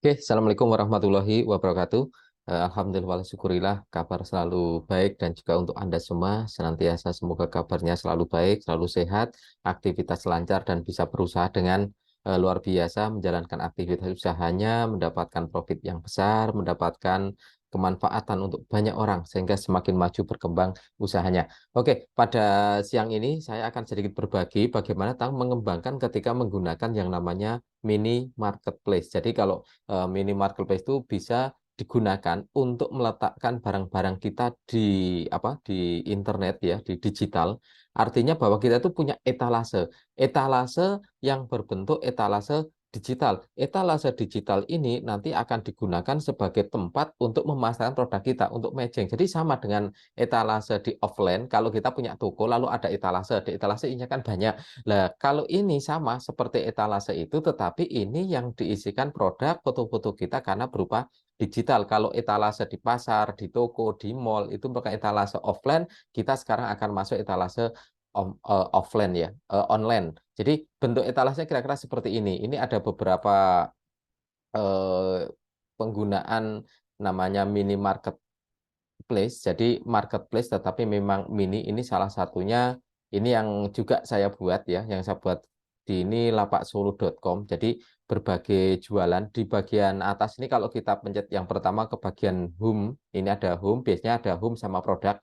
Oke, Assalamualaikum warahmatullahi wabarakatuh. Alhamdulillah, syukurillah, kabar selalu baik dan juga untuk Anda semua, senantiasa semoga kabarnya selalu baik, selalu sehat, aktivitas lancar dan bisa berusaha dengan luar biasa, menjalankan aktivitas usahanya, mendapatkan profit yang besar, mendapatkan kemanfaatan untuk banyak orang, sehingga semakin maju berkembang usahanya. Oke, pada siang ini saya akan sedikit berbagi bagaimana tentang mengembangkan ketika menggunakan yang namanya mini marketplace. Jadi kalau mini marketplace itu bisa digunakan untuk meletakkan barang-barang kita di internet ya, di digital. Artinya bahwa kita itu punya etalase yang berbentuk etalase digital. Etalase digital ini nanti akan digunakan sebagai tempat untuk memasarkan produk kita, untuk matching. Jadi sama dengan etalase di offline, kalau kita punya toko lalu ada etalase, di etalase ini kan banyak. Nah, kalau ini sama seperti etalase itu, tetapi ini yang diisikan produk foto-foto kita karena berupa digital. Kalau etalase di pasar, di toko, di mall, itu bukan etalase offline, kita sekarang akan masuk etalase offline ya, online. Jadi bentuk etalasenya kira-kira seperti ini. Ini ada beberapa eh, penggunaan namanya mini marketplace. Jadi marketplace tetapi memang mini ini salah satunya ini yang juga saya buat ya, yang saya buat di ini lapaksolo.com. Jadi berbagai jualan di bagian atas ini kalau kita pencet yang pertama ke bagian home, ini ada home, biasanya ada home sama produk.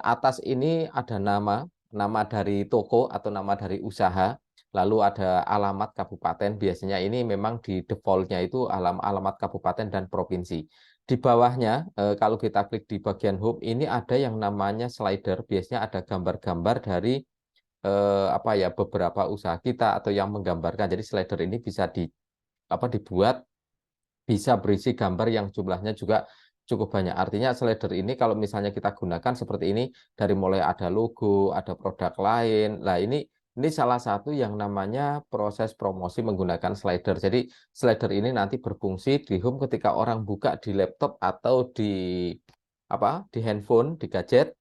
Atas ini ada nama dari toko atau nama dari usaha, lalu ada alamat kabupaten. Biasanya ini memang di defaultnya itu alamat kabupaten dan provinsi. Di bawahnya, kalau kita klik di bagian home, ini ada yang namanya slider. Biasanya ada gambar-gambar dari beberapa usaha kita atau yang menggambarkan. Jadi slider ini bisa dibuat bisa berisi gambar yang jumlahnya juga cukup banyak. Artinya slider ini kalau misalnya kita gunakan seperti ini, dari mulai ada logo, ada produk lain. Nah, ini salah satu yang namanya proses promosi menggunakan slider. Jadi slider ini nanti berfungsi di home ketika orang buka di laptop atau di handphone, di gadget,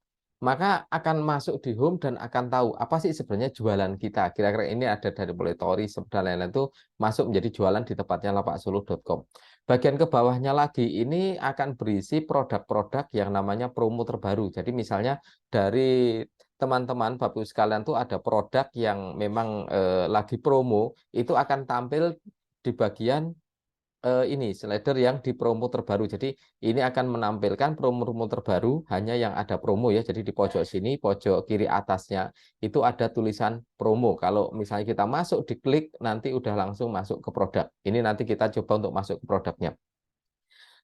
maka akan masuk di home dan akan tahu apa sih sebenarnya jualan kita. Kira-kira ini ada dari mulai Tory dan lain-lain itu masuk menjadi jualan di tempatnya lapaksolo.com. Bagian ke bawahnya lagi ini akan berisi produk-produk yang namanya promo terbaru. Jadi misalnya dari teman-teman Bapak Ibu sekalian tuh ada produk yang memang lagi promo, itu akan tampil di bagian ini slider yang di promo terbaru. Jadi ini akan menampilkan promo-promo terbaru hanya yang ada promo ya. Jadi di pojok sini, pojok kiri atasnya itu ada tulisan promo. Kalau misalnya kita masuk diklik nanti udah langsung masuk ke produk. Ini nanti kita coba untuk masuk ke produknya.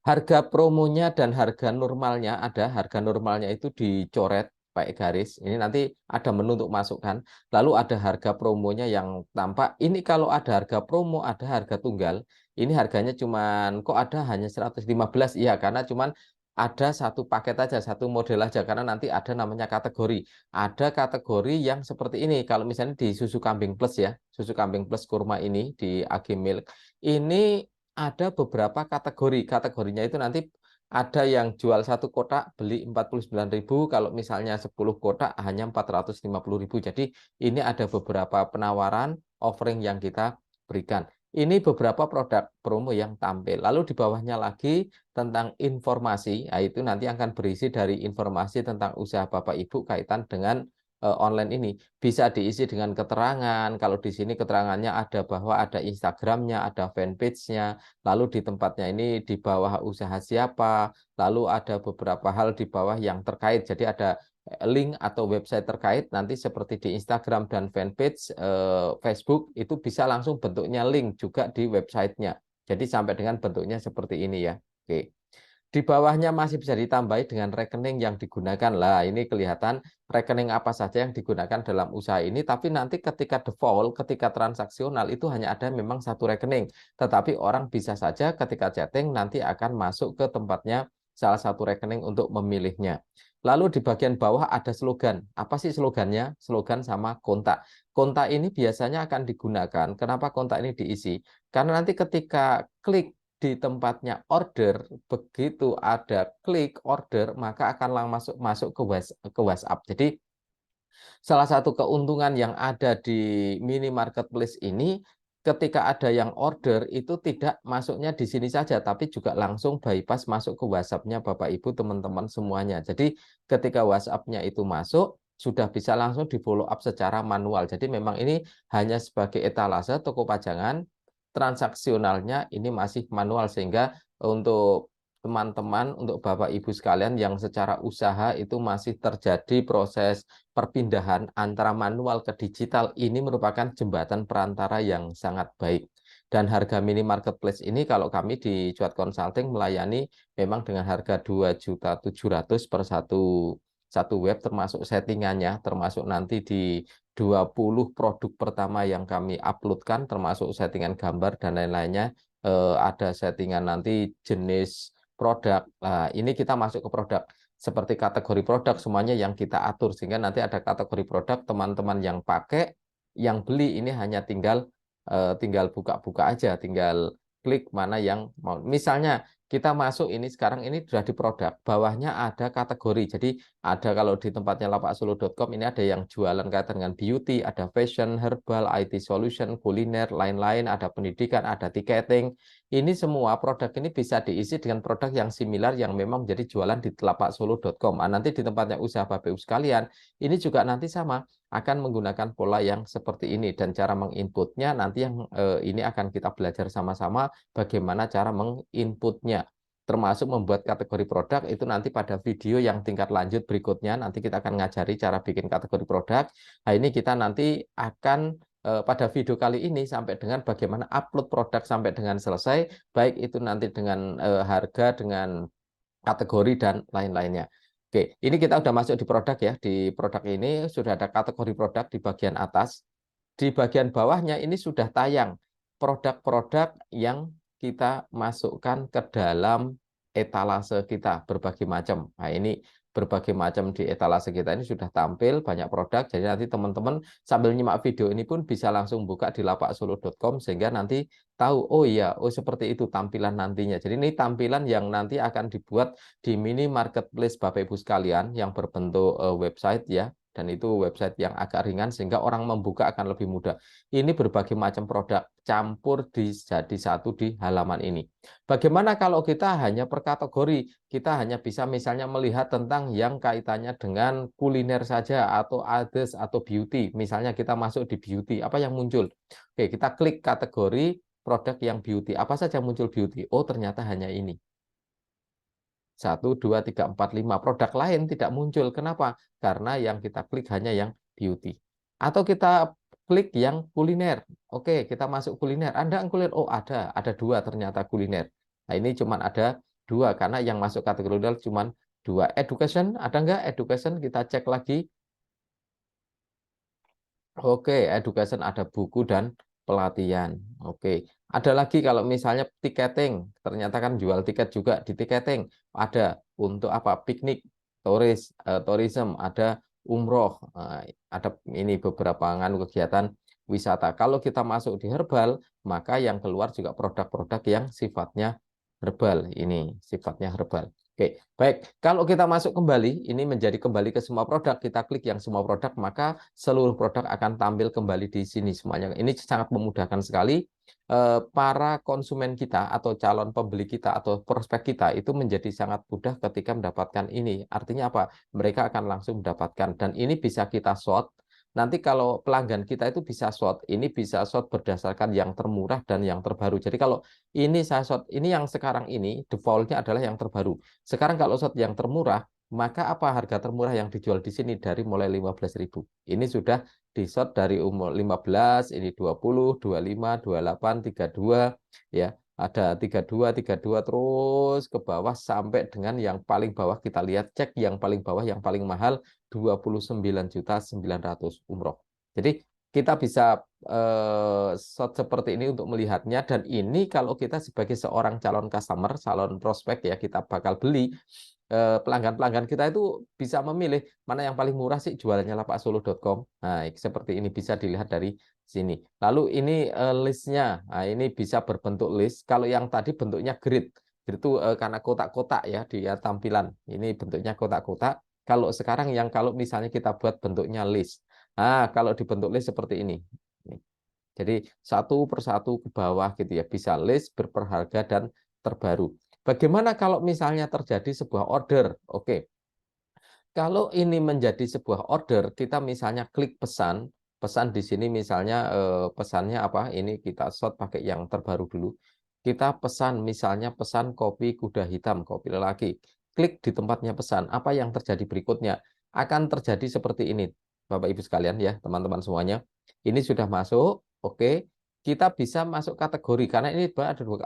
Harga promonya dan harga normalnya ada. Harga normalnya itu dicoret pakai garis. Ini nanti ada menu untuk masukkan. Lalu ada harga promonya yang tampak. Ini kalau ada harga promo, ada harga tunggal. Ini harganya cuman kok ada hanya 115. Iya, karena cuman ada satu paket aja, satu model aja. Karena nanti ada namanya kategori. Ada kategori yang seperti ini. Kalau misalnya di susu kambing plus ya, susu kambing plus kurma ini di AG Milk. Ini ada beberapa kategori. Kategorinya itu nanti ada yang jual satu kotak beli 49.000, kalau misalnya 10 kotak hanya 450.000. Jadi ini ada beberapa penawaran offering yang kita berikan. Ini beberapa produk promo yang tampil. Lalu di bawahnya lagi tentang informasi, itu nanti akan berisi dari informasi tentang usaha Bapak Ibu kaitan dengan online ini. Bisa diisi dengan keterangan. Kalau di sini keterangannya ada bahwa ada Instagramnya, ada fanpage-nya, lalu di tempatnya ini di bawah usaha siapa, lalu ada beberapa hal di bawah yang terkait. Jadi ada link atau website terkait nanti seperti di Instagram dan fanpage Facebook itu bisa langsung bentuknya link juga di websitenya. Jadi sampai dengan bentuknya seperti ini ya. Oke. Di bawahnya masih bisa ditambahi dengan rekening yang digunakan. Lah, ini kelihatan rekening apa saja yang digunakan dalam usaha ini, tapi nanti ketika default, ketika transaksional itu hanya ada memang satu rekening. Tetapi orang bisa saja ketika chatting nanti akan masuk ke tempatnya salah satu rekening untuk memilihnya. Lalu di bagian bawah ada slogan. Apa sih slogannya? Slogan sama kontak. Kontak ini biasanya akan digunakan. Kenapa kontak ini diisi? Karena nanti ketika klik di tempatnya order, begitu ada klik order, maka akan langsung masuk ke WhatsApp. Jadi salah satu keuntungan yang ada di mini marketplace ini, ketika ada yang order itu tidak masuknya di sini saja, tapi juga langsung bypass masuk ke WhatsApp-nya Bapak Ibu teman-teman semuanya. Jadi ketika WhatsApp-nya itu masuk, sudah bisa langsung di follow up secara manual. Jadi memang ini hanya sebagai etalase toko pajangan, transaksionalnya ini masih manual, sehingga untuk teman-teman, untuk Bapak Ibu sekalian yang secara usaha itu masih terjadi proses perpindahan antara manual ke digital, ini merupakan jembatan perantara yang sangat baik. Dan harga mini marketplace ini kalau kami di Cuat Consulting melayani memang dengan harga 2.700.000 per satu web, termasuk settingannya, termasuk nanti di 20 produk pertama yang kami uploadkan, termasuk settingan gambar dan lain-lainnya. Ada settingan nanti jenis produk. Nah, ini kita masuk ke produk. Seperti kategori produk semuanya yang kita atur, sehingga nanti ada kategori produk, teman-teman yang pakai, yang beli ini hanya tinggal buka-buka aja, tinggal klik mana yang mau. Misalnya kita masuk ini sekarang ini sudah di produk, bawahnya ada kategori. Jadi ada kalau di tempatnya lapaksolo.com ini ada yang jualan kaitan dengan beauty, ada fashion, herbal, IT solution, kuliner, lain-lain, ada pendidikan, ada tiketing. Ini semua produk ini bisa diisi dengan produk yang similar yang memang menjadi jualan di lapaksolo.com. Nah, nanti di tempatnya usaha Bapak Ibu sekalian, ini juga nanti sama akan menggunakan pola yang seperti ini, dan cara menginputnya nanti yang ini akan kita belajar sama-sama bagaimana cara menginputnya, termasuk membuat kategori produk itu nanti pada video yang tingkat lanjut berikutnya. Nanti kita akan ngajari cara bikin kategori produk. Nah, ini kita nanti akan pada video kali ini sampai dengan bagaimana upload produk sampai dengan selesai, baik itu nanti dengan harga, dengan kategori, dan lain-lainnya. Oke, ini kita udah masuk di produk ya. Di produk ini sudah ada kategori produk di bagian atas. Di bagian bawahnya ini sudah tayang produk-produk yang kita masukkan ke dalam etalase kita berbagai macam. Nah, ini berbagai macam di etalase kita ini sudah tampil banyak produk. Jadi nanti teman-teman sambil nyimak video ini pun bisa langsung buka di lapaksolo.com, sehingga nanti tahu, oh iya, oh seperti itu tampilan nantinya. Jadi ini tampilan yang nanti akan dibuat di mini marketplace Bapak Ibu sekalian yang berbentuk website ya. Dan itu website yang agak ringan sehingga orang membuka akan lebih mudah. Ini berbagai macam produk campur jadi satu di halaman ini. Bagaimana kalau kita hanya per kategori? Kita hanya bisa misalnya melihat tentang yang kaitannya dengan kuliner saja, atau others, atau beauty. Misalnya kita masuk di beauty, apa yang muncul? Oke, kita klik kategori produk yang beauty. Apa saja muncul beauty? Oh, ternyata hanya ini. 1, 2, 3, 4, 5 produk lain tidak muncul. Kenapa? Karena yang kita klik hanya yang beauty. Atau kita klik yang kuliner. Oke, kita masuk kuliner. Ada kuliner? Oh, ada dua ternyata kuliner. Nah, ini cuma ada dua karena yang masuk kategori kuliner cuma dua. Education, ada nggak? Education, kita cek lagi. Oke, education ada buku dan pelatihan. Oke, ada lagi kalau misalnya tiketing, ternyata kan jual tiket juga di tiketing. Ada untuk apa? Piknik, tourism, ada umroh, ada ini beberapa kegiatan wisata. Kalau kita masuk di herbal, maka yang keluar juga produk-produk yang sifatnya herbal. Ini sifatnya herbal. Oke, baik. Kalau kita masuk kembali, ini menjadi kembali ke semua produk. Kita klik yang semua produk, maka seluruh produk akan tampil kembali di sini semuanya. Ini sangat memudahkan sekali para konsumen kita atau calon pembeli kita atau prospek kita itu menjadi sangat mudah ketika mendapatkan ini. Artinya apa? Mereka akan langsung mendapatkan, dan ini bisa kita sort. Nanti kalau pelanggan kita itu bisa sort, ini bisa sort berdasarkan yang termurah dan yang terbaru. Jadi kalau ini saya shot, ini yang sekarang ini defaultnya adalah yang terbaru. Sekarang kalau shot yang termurah, maka apa harga termurah yang dijual di sini dari mulai 15.000. Ini sudah di shot dari umur 15, ini 20, 25, 28, 32, ya. Ada 32, 32 terus ke bawah sampai dengan yang paling bawah, kita lihat cek yang paling bawah yang paling mahal 29.900.000 umroh. Jadi kita bisa shot seperti ini untuk melihatnya, dan ini kalau kita sebagai seorang calon customer, calon prospek ya, kita bakal beli, pelanggan-pelanggan kita itu bisa memilih mana yang paling murah sih jualannya lapaksolo.com. Nah, seperti ini bisa dilihat dari sini. Lalu ini listnya, nah, ini bisa berbentuk list. Kalau yang tadi bentuknya grid, grid itu karena kotak-kotak ya dia tampilan. Ini bentuknya kotak-kotak. Kalau sekarang yang kalau misalnya kita buat bentuknya list. Nah, kalau dibentuk list seperti ini. Jadi satu persatu ke bawah gitu ya, bisa list, berperharga, dan terbaru. Bagaimana kalau misalnya terjadi sebuah order? Oke, kalau ini menjadi sebuah order, kita misalnya klik pesan, pesan di sini misalnya pesannya apa? Ini kita shot pakai yang terbaru dulu. Kita pesan misalnya pesan kopi kuda hitam, kopi lelaki. Klik di tempatnya pesan. Apa yang terjadi berikutnya? Akan terjadi seperti ini, Bapak Ibu sekalian ya, teman-teman semuanya. Ini sudah masuk, oke. Kita bisa masuk kategori karena ini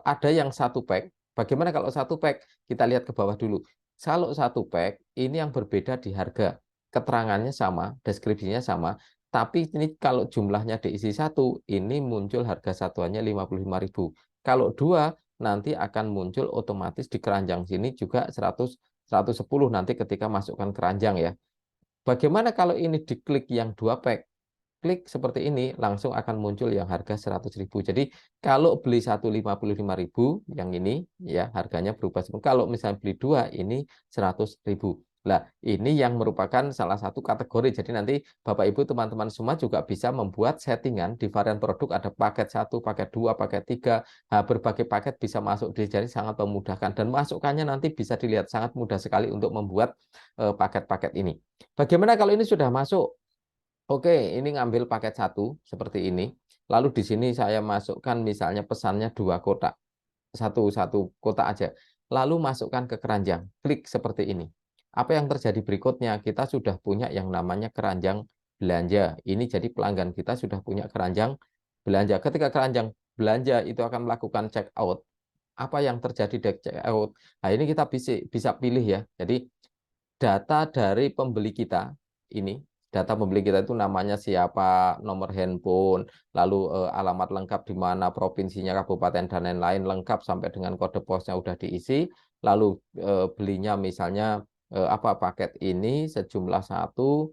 ada yang satu pack. Bagaimana kalau satu pack? Kita lihat ke bawah dulu. Kalau satu pack, ini yang berbeda di harga. Keterangannya sama, deskripsinya sama, tapi ini kalau jumlahnya diisi satu, ini muncul harga satuannya 55.000. Kalau dua, nanti akan muncul otomatis di keranjang sini juga 100, 110 nanti ketika masukkan keranjang ya. Bagaimana kalau ini diklik yang dua pack? Klik seperti ini, langsung akan muncul yang harga 100.000. Jadi kalau beli satu 55.000, yang ini ya harganya berubah. Kalau misalnya beli dua, ini 100.000. Nah, ini yang merupakan salah satu kategori. Jadi nanti Bapak Ibu teman-teman semua juga bisa membuat settingan di varian produk ada paket 1, paket 2, paket 3. Nah, berbagai paket bisa masuk di jadi sangat memudahkan dan masukannya nanti bisa dilihat sangat mudah sekali untuk membuat paket-paket ini. Bagaimana kalau ini sudah masuk? Oke, ini ngambil paket satu seperti ini. Lalu di sini saya masukkan misalnya pesannya 2 kotak, satu kotak aja. Lalu masukkan ke keranjang, klik seperti ini. Apa yang terjadi berikutnya? Kita sudah punya yang namanya keranjang belanja. Ini jadi pelanggan kita sudah punya keranjang belanja. Ketika keranjang belanja itu akan melakukan check out. Apa yang terjadi di check out? Nah, ini kita bisa pilih ya. Jadi data dari pembeli kita ini, data pembeli kita itu namanya siapa, nomor handphone, lalu alamat lengkap di mana, provinsinya, kabupaten, dan lain-lain lengkap sampai dengan kode posnya udah diisi, lalu belinya misalnya apa paket ini sejumlah satu,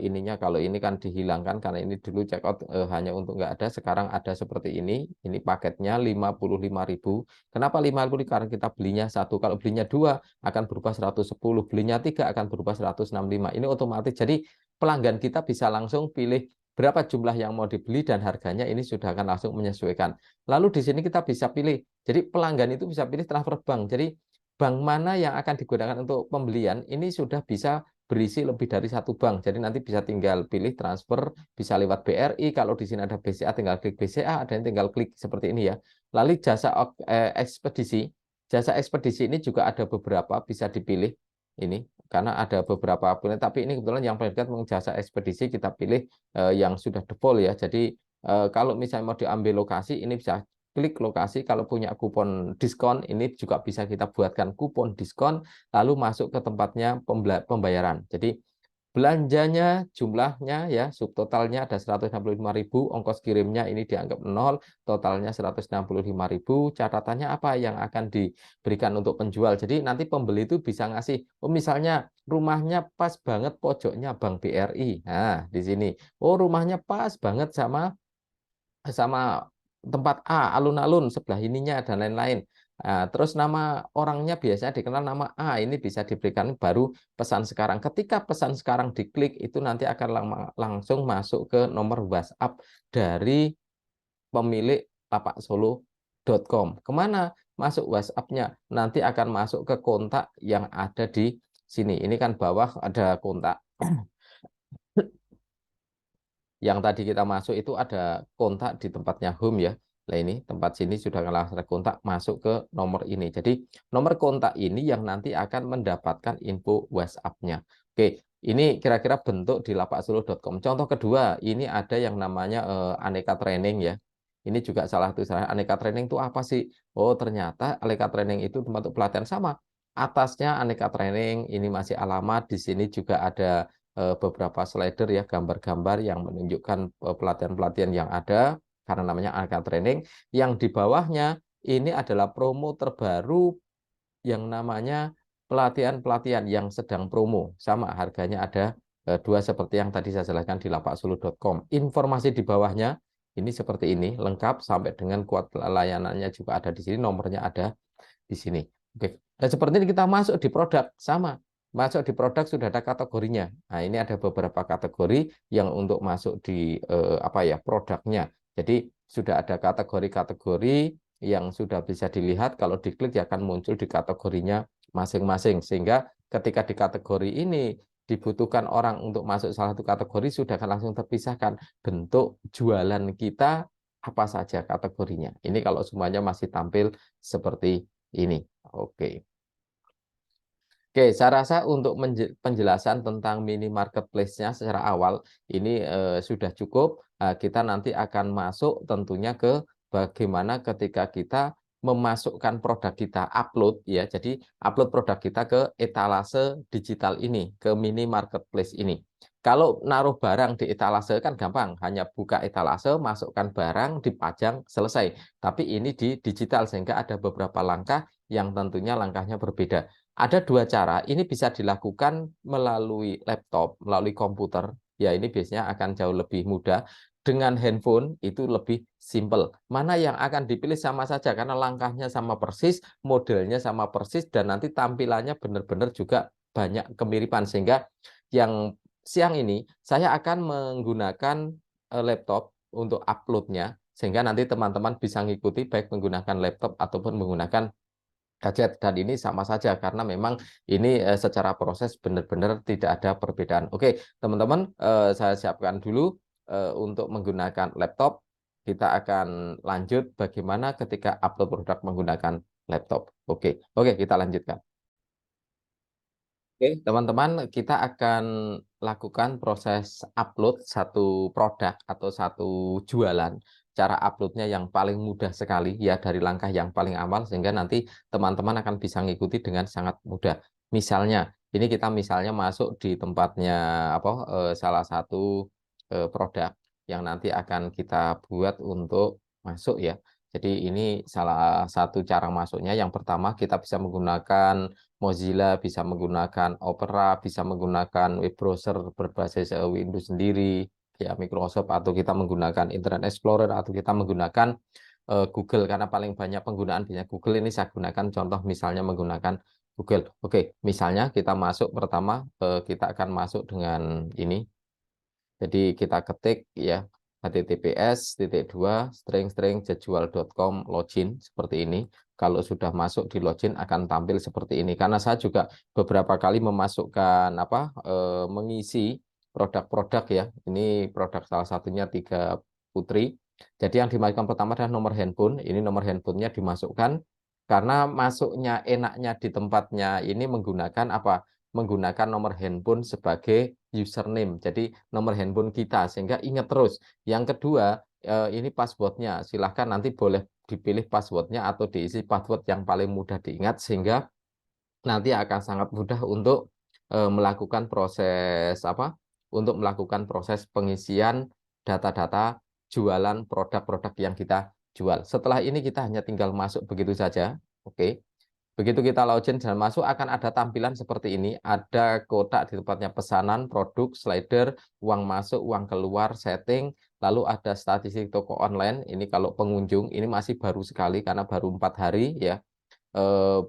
ininya kalau ini kan dihilangkan karena ini dulu check out hanya untuk nggak ada, sekarang ada seperti ini paketnya 55.000. Kenapa 50? Karena kita belinya satu, kalau belinya dua akan berubah 110, belinya 3 akan berubah 165. Ini otomatis. Jadi pelanggan kita bisa langsung pilih berapa jumlah yang mau dibeli dan harganya ini sudah akan langsung menyesuaikan. Lalu di sini kita bisa pilih. Jadi pelanggan itu bisa pilih transfer bank. Jadi bank mana yang akan digunakan untuk pembelian ini sudah bisa berisi lebih dari satu bank. Jadi nanti bisa tinggal pilih transfer, bisa lewat BRI. Kalau di sini ada BCA, tinggal klik BCA, ada yang tinggal klik seperti ini ya. Lalu jasa ekspedisi. Jasa ekspedisi ini juga ada beberapa bisa dipilih ini karena ada beberapa pilihan, tapi ini kebetulan yang paling dekat jasa ekspedisi kita pilih yang sudah default ya. Jadi kalau misalnya mau diambil lokasi ini bisa klik lokasi, kalau punya kupon diskon ini juga bisa kita buatkan kupon diskon lalu masuk ke tempatnya pembayaran. Jadi belanjanya jumlahnya ya subtotalnya ada 165.000, ongkos kirimnya ini dianggap 0, totalnya 165.000. Catatannya apa yang akan diberikan untuk penjual. Jadi nanti pembeli itu bisa ngasih, oh misalnya rumahnya pas banget pojoknya Bank BRI. Nah, di sini. Oh, rumahnya pas banget sama sama tempat A, alun-alun sebelah ininya dan lain-lain. Nah, terus nama orangnya biasanya dikenal nama A, ini bisa diberikan baru pesan sekarang. Ketika pesan sekarang diklik itu nanti akan langsung masuk ke nomor WhatsApp dari pemilik lapakSolo.com. Kemana masuk WhatsApp-nya? Nanti akan masuk ke kontak yang ada di sini. Ini kan bawah ada kontak. Yang tadi kita masuk itu ada kontak di tempatnya home ya. Nah ini tempat sini sudah langsung kontak masuk ke nomor ini. Jadi nomor kontak ini yang nanti akan mendapatkan info WhatsApp-nya. Oke, ini kira-kira bentuk di lapakSolo.com. Contoh kedua, ini ada yang namanya Aneka Training ya. Ini juga salah satu Aneka Training itu apa sih? Oh ternyata Aneka Training itu tempat untuk pelatihan sama. Atasnya Aneka Training, ini masih alamat. Di sini juga ada beberapa slider ya, gambar-gambar yang menunjukkan pelatihan-pelatihan yang ada karena namanya Aneka Training. Yang di bawahnya ini adalah promo terbaru yang namanya pelatihan-pelatihan yang sedang promo. Sama harganya ada dua seperti yang tadi saya jelaskan di lapakSolo.com. Informasi di bawahnya ini seperti ini, lengkap sampai dengan kuat layanannya juga ada di sini, nomornya ada di sini. Oke. Dan seperti ini kita masuk di produk sama. Masuk di produk sudah ada kategorinya. Nah, ini ada beberapa kategori yang untuk masuk di apa ya produknya. Jadi sudah ada kategori-kategori yang sudah bisa dilihat, kalau diklik ya akan muncul di kategorinya masing-masing. Sehingga ketika di kategori ini dibutuhkan orang untuk masuk salah satu kategori, sudah akan langsung terpisahkan bentuk jualan kita apa saja kategorinya. Ini kalau semuanya masih tampil seperti ini. Oke. Oke, saya rasa untuk penjelasan tentang mini marketplace-nya secara awal ini sudah cukup. Kita nanti akan masuk tentunya ke bagaimana ketika kita memasukkan produk kita, upload ya. Jadi upload produk kita ke etalase digital ini, ke mini marketplace ini. Kalau naruh barang di etalase kan gampang, hanya buka etalase, masukkan barang, dipajang, selesai. Tapi ini di digital sehingga ada beberapa langkah yang tentunya langkahnya berbeda. Ada dua cara, ini bisa dilakukan melalui laptop, melalui komputer. Ya, ini biasanya akan jauh lebih mudah. Dengan handphone itu lebih simple. Mana yang akan dipilih sama saja, karena langkahnya sama persis, modelnya sama persis, dan nanti tampilannya benar-benar juga banyak kemiripan. Sehingga yang siang ini, saya akan menggunakan laptop untuk uploadnya, sehingga nanti teman-teman bisa mengikuti baik menggunakan laptop ataupun menggunakan gadget, dan ini sama saja karena memang ini secara proses benar-benar tidak ada perbedaan. Oke, teman-teman, saya siapkan dulu untuk menggunakan laptop. Kita akan lanjut bagaimana ketika upload produk menggunakan laptop. Oke, oke, kita lanjutkan. Oke, teman-teman, kita akan lakukan proses upload satu produk atau satu jualan. Cara uploadnya yang paling mudah sekali, ya dari langkah yang paling awal, sehingga nanti teman-teman akan bisa mengikuti dengan sangat mudah. Misalnya, ini kita misalnya masuk di tempatnya salah satu produk yang nanti akan kita buat untuk masuk ya. Jadi ini salah satu cara masuknya. Yang pertama kita bisa menggunakan Mozilla, bisa menggunakan Opera, bisa menggunakan web browser berbasis Windows sendiri, ya Microsoft, atau kita menggunakan Internet Explorer, atau kita menggunakan Google, karena paling banyak penggunaan biasanya Google. Ini saya gunakan contoh misalnya menggunakan Google. Oke, misalnya kita masuk pertama, kita akan masuk dengan ini. Jadi kita ketik ya https://jadwal.com login seperti ini. Kalau sudah masuk di login akan tampil seperti ini. Karena saya juga beberapa kali memasukkan mengisi produk-produk ya. Ini produk salah satunya Tiga Putri. Jadi yang dimasukkan pertama adalah nomor handphone. Ini nomor handphonenya dimasukkan karena masuknya enaknya di tempatnya ini menggunakan apa? Menggunakan nomor handphone sebagai username. Jadi nomor handphone kita sehingga ingat terus. Yang kedua, ini passwordnya. Silahkan nanti boleh dipilih passwordnya atau diisi password yang paling mudah diingat sehingga nanti akan sangat mudah untuk melakukan proses Untuk melakukan proses pengisian data-data jualan produk-produk yang kita jual. Setelah ini kita hanya tinggal masuk begitu saja. Oke. Begitu kita login dan masuk akan ada tampilan seperti ini. Ada kotak di tempatnya pesanan, produk, slider, uang masuk, uang keluar, setting, lalu ada statistik toko online. Ini kalau pengunjung, ini masih baru sekali karena baru 4 hari ya.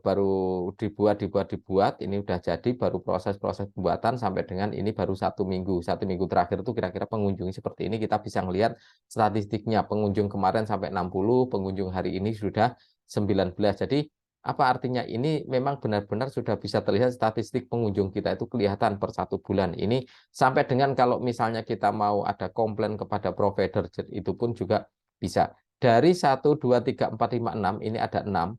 Baru dibuat. Ini udah jadi, baru proses-proses pembuatan sampai dengan ini baru 1 minggu. 1 minggu terakhir itu kira-kira pengunjung seperti ini. Kita bisa melihat statistiknya. Pengunjung kemarin sampai 60, pengunjung hari ini sudah 19. Jadi apa artinya? Ini memang benar-benar sudah bisa terlihat statistik pengunjung kita itu kelihatan per 1 bulan. Ini sampai dengan kalau misalnya kita mau ada komplain kepada provider, itu pun juga bisa. Dari 1, 2, 3, 4, 5, 6, ini ada 6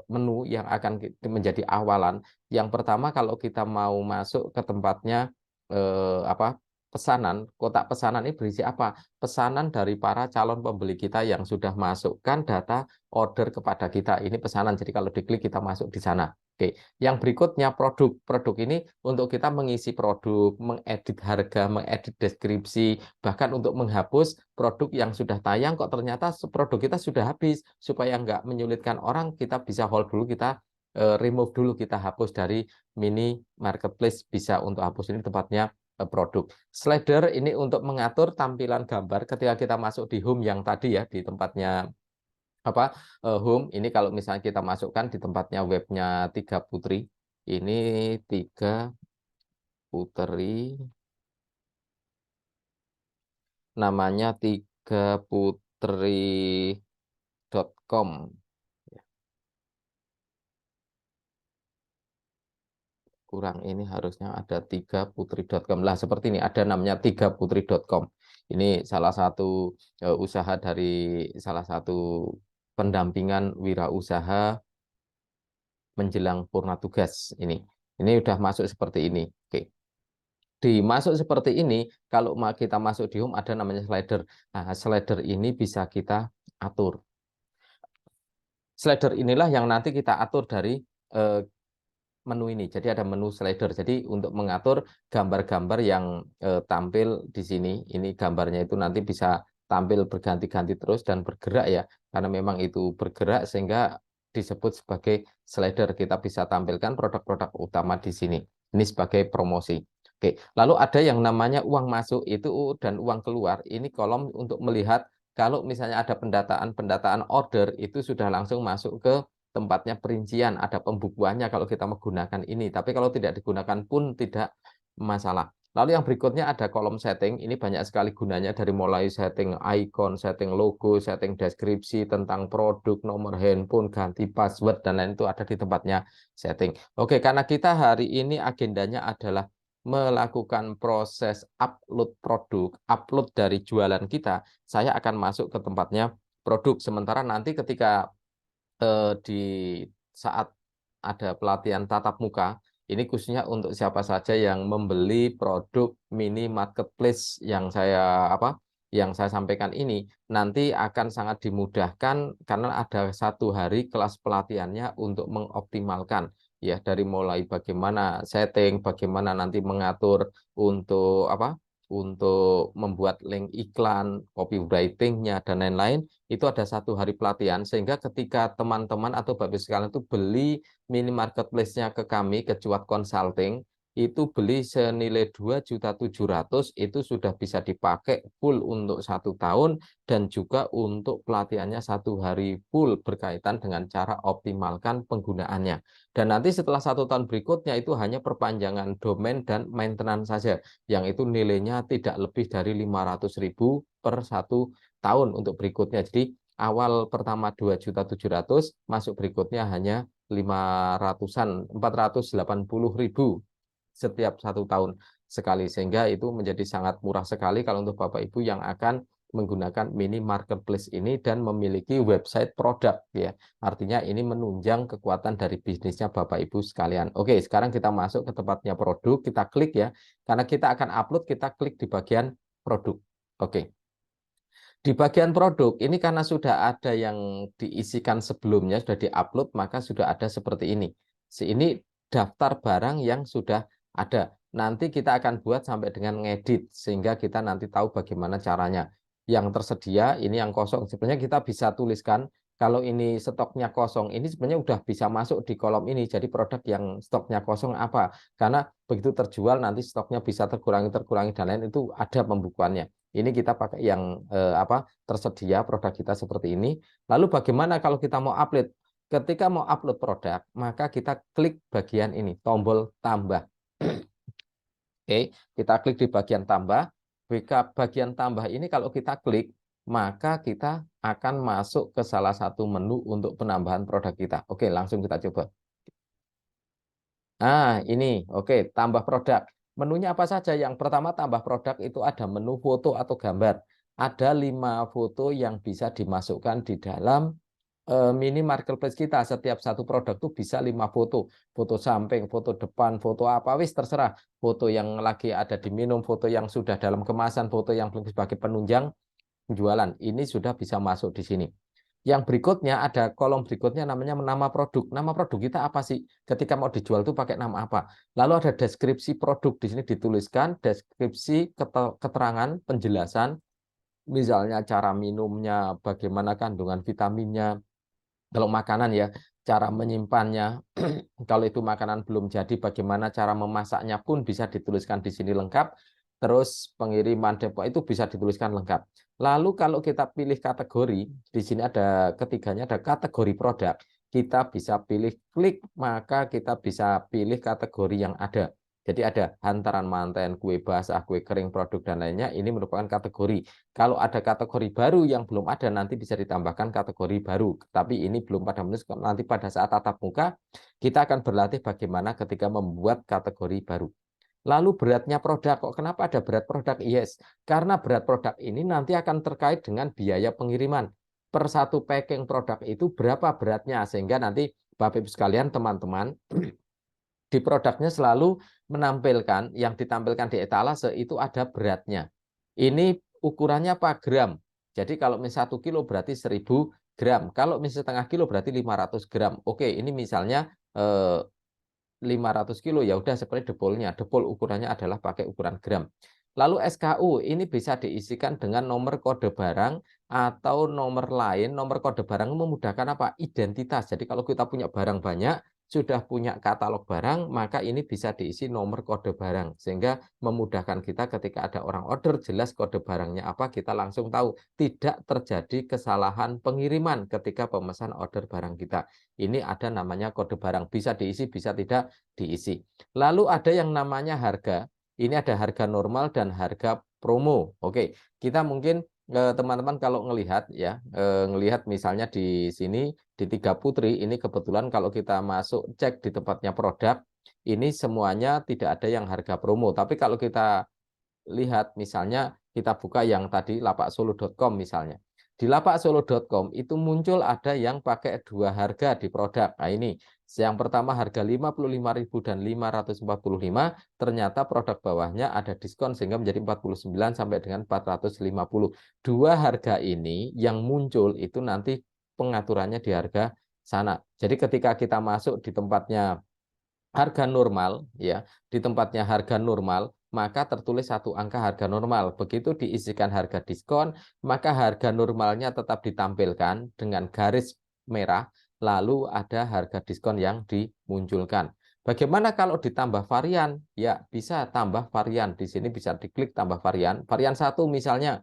menu yang akan menjadi awalan. Yang pertama, kalau kita mau masuk ke tempatnya pesanan, kotak pesanan ini berisi apa? Pesanan dari para calon pembeli kita yang sudah masukkan data order kepada kita. Ini pesanan. Jadi kalau diklik kita masuk di sana. Oke. Yang berikutnya produk. Produk ini untuk kita mengisi produk, mengedit harga, mengedit deskripsi, bahkan untuk menghapus produk yang sudah tayang kok ternyata produk kita sudah habis. Supaya nggak menyulitkan orang, kita bisa hold dulu, kita remove dulu, kita hapus dari mini marketplace. Bisa untuk hapus ini tempatnya produk. Slider ini untuk mengatur tampilan gambar ketika kita masuk di home yang tadi ya, di tempatnya home. Ini kalau misalnya kita masukkan di tempatnya webnya Tiga Putri. Ini Tiga Putri namanya 3putri.com. Kurang ini harusnya ada 3putri.com lah, seperti ini ada namanya 3putri.com. Ini salah satu usaha dari salah satu pendampingan wirausaha menjelang purna tugas ini udah masuk seperti ini. Oke, dimasuk seperti ini. Kalau kita masuk di home ada namanya slider. Nah, slider ini bisa kita atur. Slider inilah yang nanti kita atur dari eh, menu ini. Jadi ada menu slider. Jadi untuk mengatur gambar-gambar yang tampil di sini, ini gambarnya itu nanti bisa tampil berganti-ganti terus dan bergerak ya. Karena memang itu bergerak sehingga disebut sebagai slider. Kita bisa tampilkan produk-produk utama di sini. Ini sebagai promosi. Oke, lalu ada yang namanya uang masuk itu dan uang keluar. Ini kolom untuk melihat kalau misalnya ada pendataan order itu sudah langsung masuk ke tempatnya perincian, ada pembukuannya kalau kita menggunakan ini. Tapi kalau tidak digunakan pun tidak masalah. Lalu yang berikutnya ada kolom setting. Ini banyak sekali gunanya dari mulai setting icon, setting logo, setting deskripsi tentang produk, nomor handphone, ganti password, dan lain itu ada di tempatnya setting. Oke, karena kita hari ini agendanya adalah melakukan proses upload produk, upload dari jualan kita, saya akan masuk ke tempatnya produk. Sementara nanti ketika di saat ada pelatihan tatap muka, ini khususnya untuk siapa saja yang membeli produk mini marketplace yang saya sampaikan ini nanti akan sangat dimudahkan karena ada 1 hari kelas pelatihannya untuk mengoptimalkan ya dari mulai bagaimana setting, bagaimana nanti mengatur untuk untuk membuat link iklan, copywriting-nya dan lain-lain itu ada 1 hari pelatihan sehingga ketika teman-teman atau Bapak sekalian itu beli mini marketplace-nya ke kami ke Cuat Consulting itu beli senilai 2.700.000 itu sudah bisa dipakai full untuk 1 tahun dan juga untuk pelatihannya 1 hari full berkaitan dengan cara optimalkan penggunaannya. Dan nanti setelah 1 tahun berikutnya itu hanya perpanjangan domain dan maintenance saja yang itu nilainya tidak lebih dari 500.000 per 1 tahun untuk berikutnya. Jadi awal pertama 2.700.000, masuk berikutnya hanya 500-an, 480.000 setiap 1 tahun sekali. Sehingga itu menjadi sangat murah sekali kalau untuk Bapak Ibu yang akan menggunakan mini marketplace ini dan memiliki website produk ya. Artinya ini menunjang kekuatan dari bisnisnya Bapak Ibu sekalian. Oke, sekarang kita masuk ke tempatnya produk, kita klik ya. Karena kita akan upload, kita klik di bagian produk. Oke. Di bagian produk, ini karena sudah ada yang diisikan sebelumnya, sudah diupload, maka sudah ada seperti ini. Ini daftar barang yang sudah ada. Nanti kita akan buat sampai dengan ngedit, sehingga kita nanti tahu bagaimana caranya. Yang tersedia, ini yang kosong. Sebenarnya kita bisa tuliskan, kalau ini stoknya kosong, ini sebenarnya udah bisa masuk di kolom ini. Jadi produk yang stoknya kosong apa? Karena begitu terjual, nanti stoknya bisa terkurangi, dan lain, itu ada pembukuannya. Ini kita pakai yang tersedia produk kita seperti ini. Lalu bagaimana kalau kita mau upload? Ketika mau upload produk, maka kita klik bagian ini, tombol tambah. Oke, kita klik di bagian tambah. Bagian tambah ini kalau kita klik, maka kita akan masuk ke salah satu menu untuk penambahan produk kita. Oke, langsung kita coba. Nah, ini oke, tambah produk. Menunya apa saja? Yang pertama tambah produk itu ada menu foto atau gambar. Ada 5 foto yang bisa dimasukkan di dalam mini marketplace kita. Setiap satu produk tuh bisa 5 foto. Foto samping, foto depan, foto apa wis terserah. Foto yang lagi ada di minum, foto yang sudah dalam kemasan, foto yang sebagai penunjang penjualan. Ini sudah bisa masuk di sini. Yang berikutnya ada kolom berikutnya namanya nama produk. Nama produk kita apa sih? Ketika mau dijual itu pakai nama apa? Lalu ada deskripsi produk. Di sini dituliskan deskripsi keterangan penjelasan. Misalnya cara minumnya, bagaimana kandungan vitaminnya. Kalau makanan ya, cara menyimpannya. Kalau itu makanan belum jadi, bagaimana cara memasaknya pun bisa dituliskan di sini lengkap. Terus pengiriman depo itu bisa dituliskan lengkap. Lalu kalau kita pilih kategori, di sini ada ketiganya ada kategori produk. Kita bisa pilih klik, maka kita bisa pilih kategori yang ada. Jadi ada hantaran manten, kue basah, kue kering, produk dan lainnya. Ini merupakan kategori. Kalau ada kategori baru yang belum ada, nanti bisa ditambahkan kategori baru. Tapi ini belum pada menulis. Nanti pada saat tatap muka, kita akan berlatih bagaimana ketika membuat kategori baru. Lalu beratnya produk, kok kenapa ada berat produk? Yes, karena berat produk ini nanti akan terkait dengan biaya pengiriman. Per satu packing produk itu berapa beratnya, sehingga nanti Bapak Ibu sekalian, teman-teman, di produknya selalu menampilkan, yang ditampilkan di etalase itu ada beratnya. Ini ukurannya apa? Gram. Jadi kalau misal 1 kilo berarti 1000 gram. Kalau misal setengah kilo berarti 500 gram. Oke, ini misalnya 500 kilo, ya udah seperti depolnya. Depol ukurannya adalah pakai ukuran gram. Lalu SKU ini bisa diisikan dengan nomor kode barang atau nomor lain. Nomor kode barang memudahkan apa? Identitas. Jadi kalau kita punya barang banyak, sudah punya katalog barang, maka ini bisa diisi nomor kode barang. Sehingga memudahkan kita ketika ada orang order, jelas kode barangnya apa, kita langsung tahu. Tidak terjadi kesalahan pengiriman ketika pemesan order barang kita. Ini ada namanya kode barang. Bisa diisi, bisa tidak diisi. Lalu ada yang namanya harga. Ini ada harga normal dan harga promo. Oke, kita mungkin teman-teman kalau ngelihat ya, ngelihat misalnya di sini di Tiga Putri, ini kebetulan kalau kita masuk cek di tempatnya produk, ini semuanya tidak ada yang harga promo. Tapi kalau kita lihat misalnya kita buka yang tadi lapaksolo.com misalnya. Di lapaksolo.com itu muncul ada yang pakai dua harga di produk. Nah ini, yang pertama harga 55.000 dan 545, ternyata produk bawahnya ada diskon sehingga menjadi 49 sampai dengan 450. Dua harga ini yang muncul itu nanti pengaturannya di harga sana. Jadi ketika kita masuk di tempatnya harga normal, ya, di tempatnya harga normal, maka tertulis satu angka harga normal. Begitu diisikan harga diskon, maka harga normalnya tetap ditampilkan dengan garis merah, lalu ada harga diskon yang dimunculkan. Bagaimana kalau ditambah varian? Ya, bisa tambah varian. Di sini bisa diklik tambah varian. Varian 1 misalnya,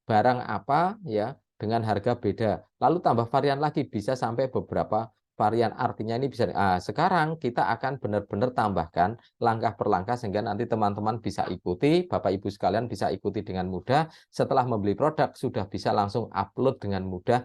barang apa ya dengan harga beda. Lalu tambah varian lagi, bisa sampai beberapa varian. Artinya ini bisa, sekarang kita akan benar-benar tambahkan langkah per langkah sehingga nanti teman-teman bisa ikuti, Bapak Ibu sekalian bisa ikuti dengan mudah. Setelah membeli produk sudah bisa langsung upload dengan mudah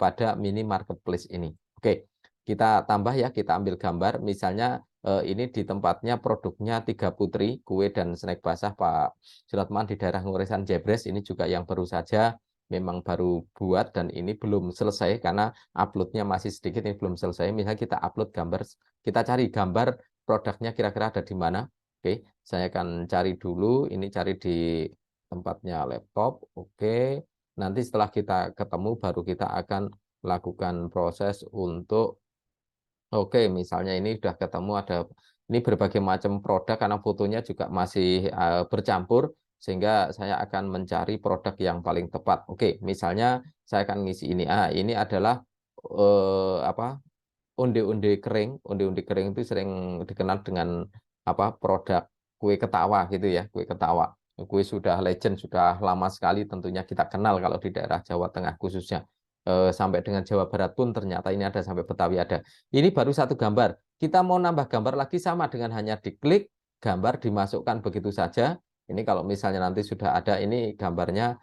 pada mini marketplace ini. Oke, kita tambah ya, kita ambil gambar. Misalnya ini di tempatnya produknya Tiga Putri, kue dan snack basah Pak Suratman di daerah Ngoresan Jebres. Ini juga yang baru saja memang baru buat dan ini belum selesai karena uploadnya masih sedikit, ini belum selesai. Misalnya kita upload gambar, kita cari gambar produknya kira-kira ada di mana. Oke, saya akan cari dulu, ini cari di tempatnya laptop. Oke, nanti setelah kita ketemu baru kita akan lakukan proses untuk, oke, misalnya ini sudah ketemu ada, ini berbagai macam produk karena fotonya juga masih bercampur sehingga saya akan mencari produk yang paling tepat. Oke, misalnya saya akan ngisi ini. Ini adalah apa? Onde-onde kering. Onde-onde kering itu sering dikenal dengan apa? Produk kue ketawa gitu ya, kue ketawa. Kue sudah legend, sudah lama sekali tentunya kita kenal kalau di daerah Jawa Tengah khususnya. Sampai dengan Jawa Barat pun ternyata ini ada, sampai Betawi ada. Ini baru satu gambar. Kita mau nambah gambar lagi sama dengan hanya diklik, gambar dimasukkan begitu saja. Ini kalau misalnya nanti sudah ada, ini gambarnya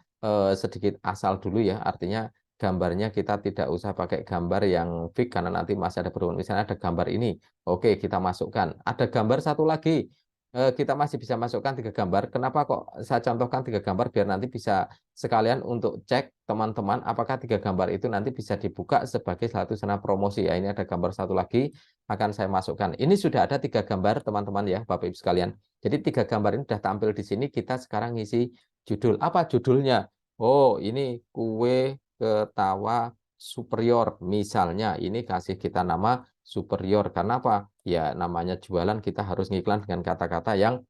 sedikit asal dulu ya, artinya gambarnya kita tidak usah pakai gambar yang fix karena nanti masih ada perubahan. Misalnya ada gambar ini, oke kita masukkan. Ada gambar satu lagi, kita masih bisa masukkan 3 gambar. Kenapa kok saya contohkan 3 gambar? Biar nanti bisa sekalian untuk cek teman-teman apakah 3 gambar itu nanti bisa dibuka sebagai satu sarana promosi. Ya, ini ada gambar satu lagi akan saya masukkan. Ini sudah ada 3 gambar teman-teman ya, Bapak Ibu sekalian. Jadi 3 gambar ini sudah tampil di sini. Kita sekarang ngisi judul. Apa judulnya? Oh, ini kue ketawa superior. Misalnya ini kasih kita nama superior. Karena apa? Ya namanya jualan kita harus ngiklan dengan kata-kata yang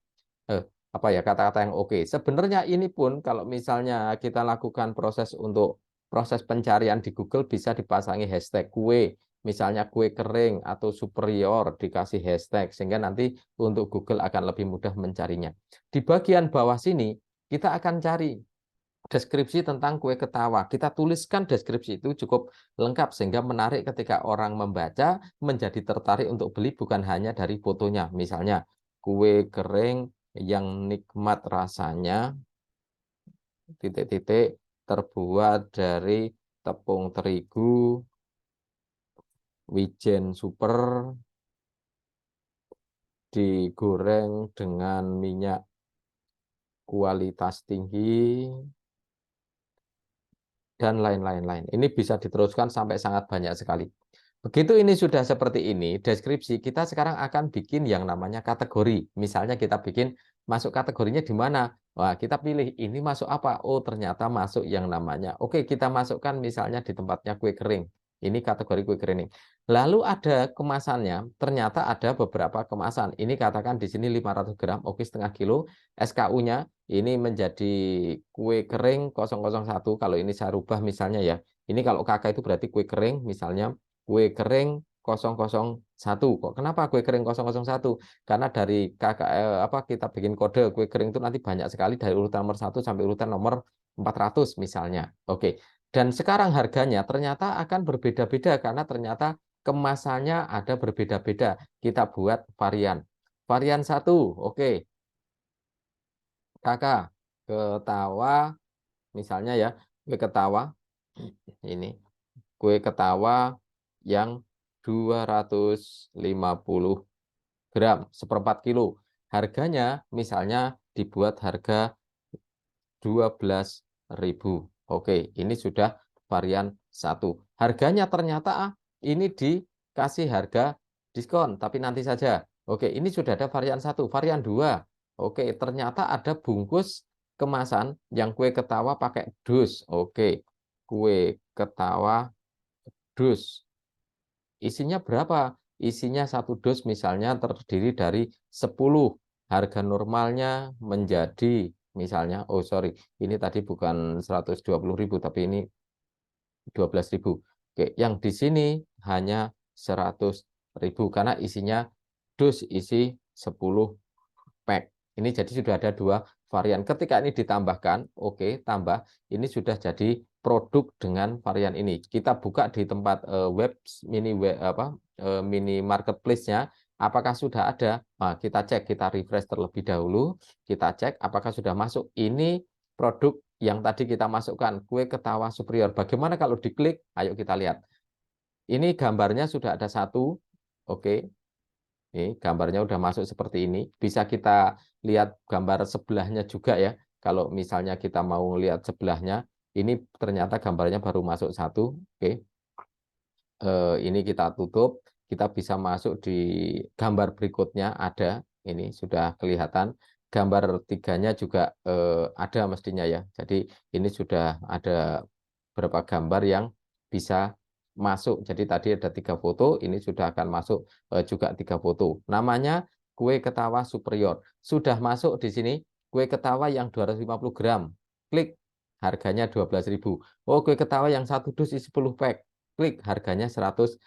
apa ya, kata-kata yang oke. Sebenarnya ini pun kalau misalnya kita lakukan proses untuk proses pencarian di Google bisa dipasangi hashtag kue. Misalnya kue kering atau superior dikasih hashtag sehingga nanti untuk Google akan lebih mudah mencarinya. Di bagian bawah sini kita akan cari deskripsi tentang kue ketawa. Kita tuliskan deskripsi itu cukup lengkap sehingga menarik ketika orang membaca menjadi tertarik untuk beli bukan hanya dari fotonya. Misalnya kue kering yang nikmat rasanya, titik-titik, terbuat dari tepung terigu, wijen super, digoreng dengan minyak kualitas tinggi, dan lain-lain. Ini bisa diteruskan sampai sangat banyak sekali. Begitu ini sudah seperti ini, deskripsi, kita sekarang akan bikin yang namanya kategori. Misalnya kita bikin masuk kategorinya di mana? Wah, kita pilih ini masuk apa? Oh, ternyata masuk yang namanya. Oke, kita masukkan misalnya di tempatnya kue kering. Ini kategori kue kering. Lalu ada kemasannya, ternyata ada beberapa kemasan. Ini katakan di sini 500 gram, oke setengah kilo. SKU-nya ini menjadi kue kering 001. Kalau ini saya rubah misalnya ya. Ini kalau kakak itu berarti kue kering misalnya kue kering 001. Kok kenapa kue kering 001? Karena dari kakak apa kita bikin kode kue kering itu nanti banyak sekali dari urutan nomor 1 sampai urutan nomor 400 misalnya. Oke. Dan sekarang harganya ternyata akan berbeda-beda karena ternyata kemasannya ada berbeda-beda. Kita buat varian. Varian 1, oke. Kakak ketawa misalnya ya, kue ketawa ini kue ketawa yang 250 gram, seperempat kilo. Harganya misalnya dibuat harga 12.000. Oke, ini sudah varian 1. Harganya ternyata ini dikasih harga diskon, tapi nanti saja. Oke, ini sudah ada varian 1. Varian 2. Oke, ternyata ada bungkus kemasan yang kue ketawa pakai dus. Oke, kue ketawa dus. Isinya berapa? Isinya satu dus misalnya terdiri dari 10. Harga normalnya menjadi misalnya, oh sorry, ini tadi bukan 120.000 tapi ini 12.000. Oke, yang di sini hanya 100.000 karena isinya dus isi 10 pack. Ini jadi sudah ada dua varian. Ketika ini ditambahkan, oke, tambah, ini sudah jadi produk dengan varian ini. Kita buka di tempat web mini marketplace-nya, apakah sudah ada? Nah, kita cek, kita refresh terlebih dahulu, kita cek apakah sudah masuk. Ini produk yang tadi kita masukkan, kue ketawa superior. Bagaimana kalau diklik? Ayo kita lihat. Ini gambarnya sudah ada satu, oke. Ini gambarnya udah masuk seperti ini. Bisa kita lihat gambar sebelahnya juga ya. Kalau misalnya kita mau lihat sebelahnya, ini ternyata gambarnya baru masuk satu. Oke. Ini kita tutup. Kita bisa masuk di gambar berikutnya ada. Ini sudah kelihatan. Gambar tiganya juga ada mestinya ya. Jadi ini sudah ada beberapa gambar yang bisa masuk. Jadi tadi ada 3 foto, ini sudah akan masuk juga 3 foto. Namanya kue ketawa superior. Sudah masuk di sini kue ketawa yang 250 gram. Klik, harganya 12.000. Oh, kue ketawa yang satu dus isi 10 pack. Klik, harganya 100.000.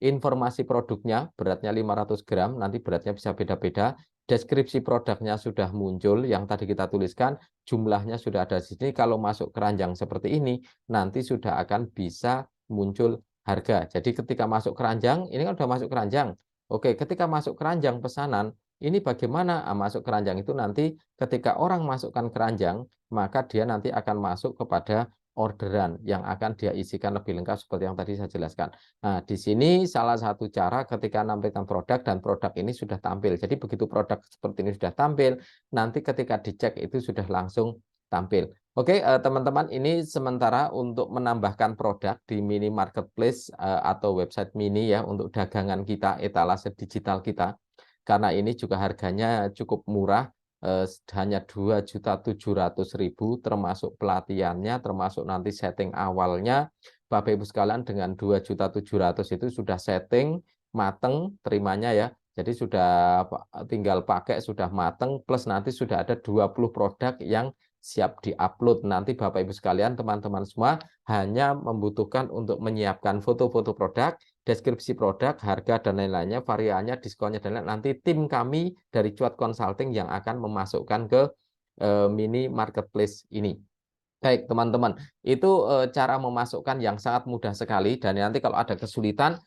Informasi produknya beratnya 500 gram, nanti beratnya bisa beda-beda. Deskripsi produknya sudah muncul yang tadi kita tuliskan, jumlahnya sudah ada di sini. Kalau masuk keranjang seperti ini, nanti sudah akan bisa muncul harga. Jadi ketika masuk keranjang, ini kan sudah masuk keranjang. Oke, ketika masuk keranjang pesanan, ini bagaimana masuk keranjang itu nanti ketika orang masukkan keranjang, maka dia nanti akan masuk kepada orderan yang akan dia isikan lebih lengkap seperti yang tadi saya jelaskan. Nah, di sini salah satu cara ketika menampilkan produk dan produk ini sudah tampil. Jadi begitu produk seperti ini sudah tampil, nanti ketika dicek itu sudah langsung tampil. Oke, teman-teman, ini sementara untuk menambahkan produk di mini marketplace atau website mini ya untuk dagangan kita, etalase digital kita. Karena ini juga harganya cukup murah, hanya 2.700.000 termasuk pelatihannya, termasuk nanti setting awalnya. Bapak Ibu sekalian dengan 2.700.000 itu sudah setting mateng terimanya ya. Jadi sudah tinggal pakai sudah mateng plus nanti sudah ada 20 produk yang siap diupload. Nanti Bapak Ibu sekalian, teman-teman semua hanya membutuhkan untuk menyiapkan foto-foto produk, deskripsi produk, harga dan lain-lainnya, variannya, diskonnya dan lain-lain. Nanti tim kami dari Cuat Consulting yang akan memasukkan ke mini marketplace ini. Baik, teman-teman, itu cara memasukkan yang sangat mudah sekali dan nanti kalau ada kesulitan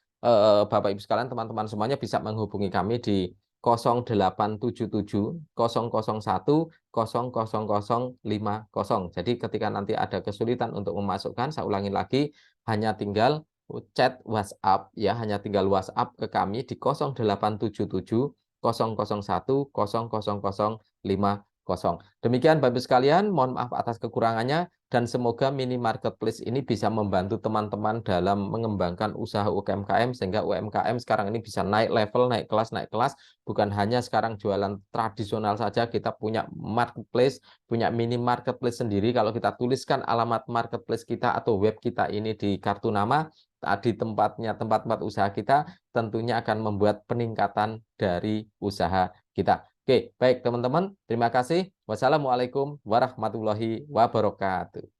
Bapak Ibu sekalian, teman-teman semuanya bisa menghubungi kami di 0877 001 000050. Jadi ketika nanti ada kesulitan untuk memasukkan, saya ulangi lagi, hanya tinggal chat WhatsApp ya, hanya tinggal WhatsApp ke kami di 0877 001 000050. Demikian Bapak Ibu sekalian, mohon maaf atas kekurangannya dan semoga mini marketplace ini bisa membantu teman-teman dalam mengembangkan usaha UMKM sehingga UMKM sekarang ini bisa naik level, naik kelas, bukan hanya sekarang jualan tradisional saja, kita punya marketplace, punya mini marketplace sendiri. Kalau kita tuliskan alamat marketplace kita atau web kita ini di kartu nama, di tempat-tempat usaha kita, tentunya akan membuat peningkatan dari usaha kita. Oke, baik teman-teman, terima kasih. Wassalamualaikum warahmatullahi wabarakatuh.